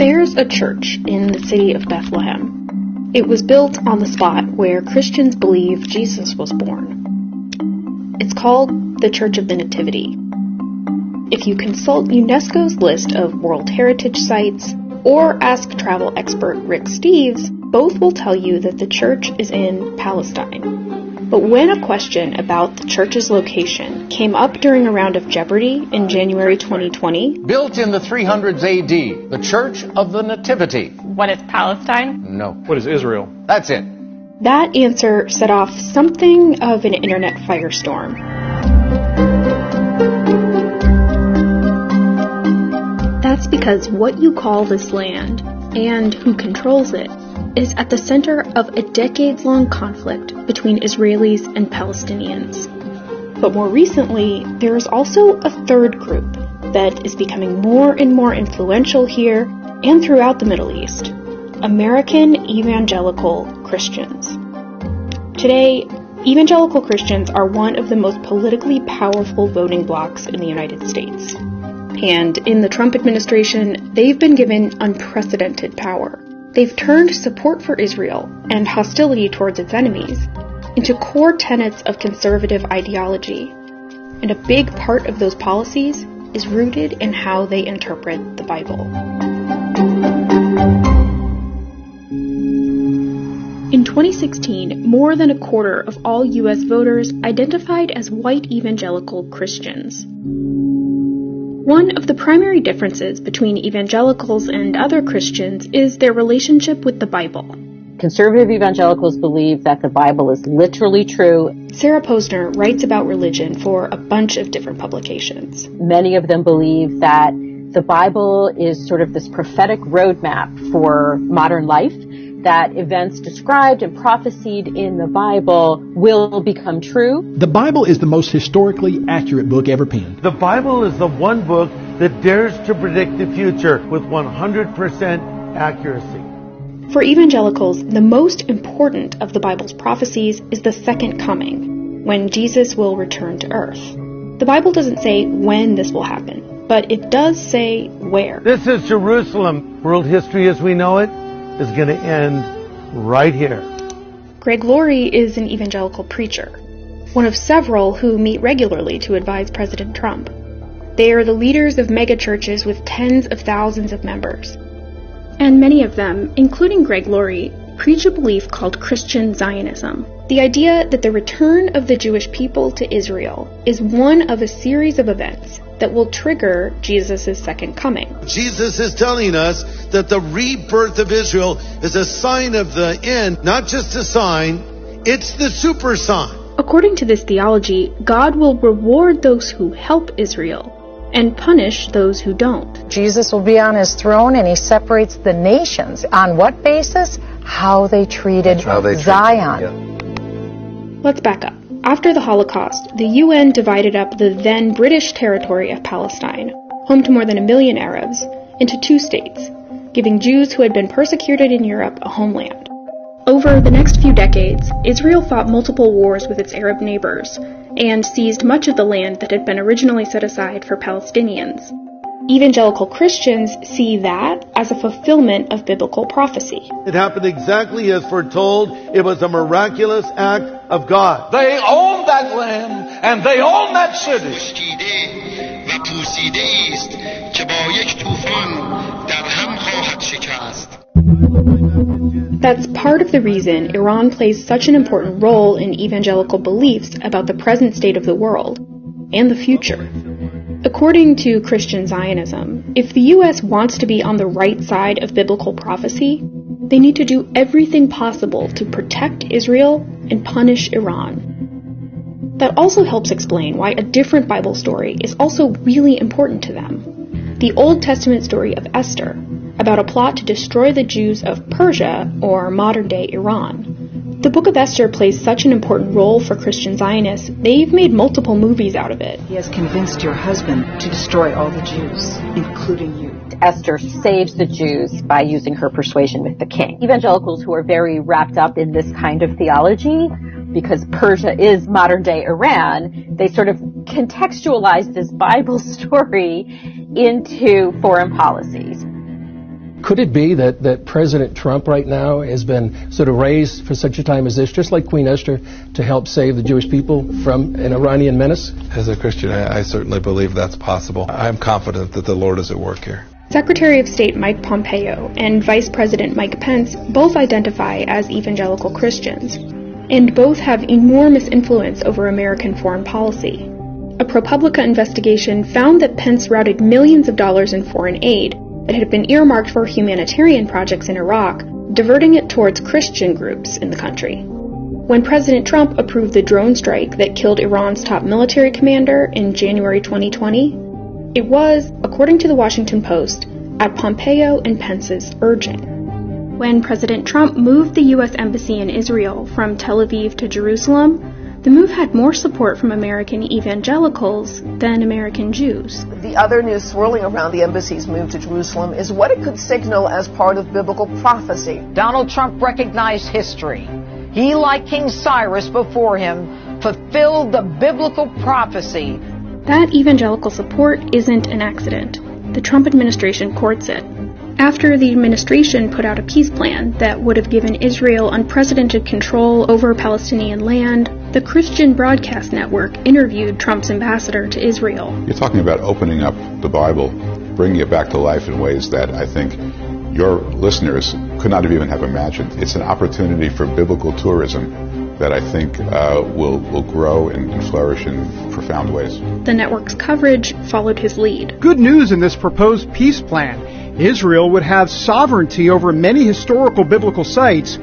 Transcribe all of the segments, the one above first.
There's a church in the city of Bethlehem. It was built on the spot where Christians believe Jesus was born. It's called the Church of the Nativity. If you consult UNESCO's list of World Heritage Sites or ask travel expert Rick Steves, both will tell you that the church is in Palestine. But when a question about the church's location came up during a round of Jeopardy in January 2020... Built in the 300s AD, the Church of the Nativity. What is Palestine? No. What is Israel? That's it. That answer set off something of an internet firestorm. That's because what you call this land, and who controls it, is at the center of a decades-long conflict between Israelis and Palestinians. But more recently, there is also a third group that is becoming more and more influential here and throughout the Middle East: American evangelical Christians. Today, evangelical Christians are one of the most politically powerful voting blocs in the United States. And in the Trump administration, they've been given unprecedented power. They've turned support for Israel and hostility towards its enemies into core tenets of conservative ideology. And a big part of those policies is rooted in how they interpret the Bible. In 2016, more than a quarter of all U.S. voters identified as white evangelical Christians. One of the primary differences between evangelicals and other Christians is their relationship with the Bible. Conservative evangelicals believe that the Bible is literally true. Sarah Posner writes about religion for a bunch of different publications. Many of them believe that the Bible is sort of this prophetic roadmap for modern life, that events described and prophesied in the Bible will become true. The Bible is the most historically accurate book ever penned. The Bible is the one book that dares to predict the future with 100% accuracy. For evangelicals, the most important of the Bible's prophecies is the second coming, when Jesus will return to earth. The Bible doesn't say when this will happen, but it does say where. This is Jerusalem. World history as we know it is going to end right here. Greg Laurie is an evangelical preacher, one of several who meet regularly to advise President Trump. They are the leaders of megachurches with tens of thousands of members. And many of them, including Greg Laurie, preach a belief called Christian Zionism. The idea that the return of the Jewish people to Israel is one of a series of events that will trigger Jesus' second coming. Jesus is telling us that the rebirth of Israel is a sign of the end, not just a sign, it's the super sign. According to this theology, God will reward those who help Israel and punish those who don't. Jesus will be on his throne and he separates the nations. On what basis? How they treated Zion. Yeah. Let's back up. After the Holocaust, the UN divided up the then British territory of Palestine, home to more than 1 million Arabs, into 2 states, giving Jews who had been persecuted in Europe a homeland. Over the next few decades, Israel fought multiple wars with its Arab neighbors and seized much of the land that had been originally set aside for Palestinians. Evangelical Christians see that as a fulfillment of biblical prophecy. It happened exactly as foretold. It was a miraculous act of God. They own that land and they own that city. That's part of the reason Iran plays such an important role in evangelical beliefs about the present state of the world and the future. According to Christian Zionism, if the U.S. wants to be on the right side of biblical prophecy, they need to do everything possible to protect Israel and punish Iran. That also helps explain why a different Bible story is also really important to them. The Old Testament story of Esther, about a plot to destroy the Jews of Persia, or modern-day Iran. The Book of Esther plays such an important role for Christian Zionists, they've made multiple movies out of it. He has convinced your husband to destroy all the Jews, including you. Esther saves the Jews by using her persuasion with the king. Evangelicals who are very wrapped up in this kind of theology, because Persia is modern-day Iran, they sort of contextualize this Bible story into foreign policies. Could it be that President Trump right now has been sort of raised for such a time as this, just like Queen Esther, to help save the Jewish people from an Iranian menace? As a Christian, I certainly believe that's possible. I'm confident that the Lord is at work here. Secretary of State Mike Pompeo and Vice President Mike Pence both identify as evangelical Christians, and both have enormous influence over American foreign policy. A ProPublica investigation found that Pence routed millions of dollars in foreign aid that had been earmarked for humanitarian projects in Iraq, diverting it towards Christian groups in the country. When President Trump approved the drone strike that killed Iran's top military commander in January 2020, it was, according to the Washington Post, at Pompeo and Pence's urging. When President Trump moved the U.S. Embassy in Israel from Tel Aviv to Jerusalem, the move had more support from American evangelicals than American Jews. The other news swirling around the embassy's move to Jerusalem is what it could signal as part of biblical prophecy. Donald Trump recognized history. He, like King Cyrus before him, fulfilled the biblical prophecy. That evangelical support isn't an accident. The Trump administration courts it. After the administration put out a peace plan that would have given Israel unprecedented control over Palestinian land, the Christian Broadcast Network interviewed Trump's ambassador to Israel. You're talking about opening up the Bible, bringing it back to life in ways that I think your listeners could not even have imagined. It's an opportunity for biblical tourism that I think will grow and flourish in profound ways. The network's coverage followed his lead. Good news in this proposed peace plan. Israel would have sovereignty over many historical biblical sites.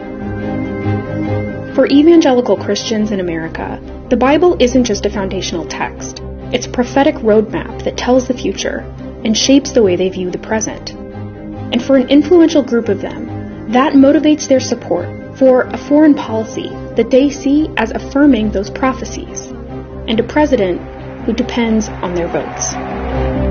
For evangelical Christians in America, the Bible isn't just a foundational text. It's a prophetic roadmap that tells the future and shapes the way they view the present. And for an influential group of them, that motivates their support for a foreign policy that they see as affirming those prophecies, and a president who depends on their votes.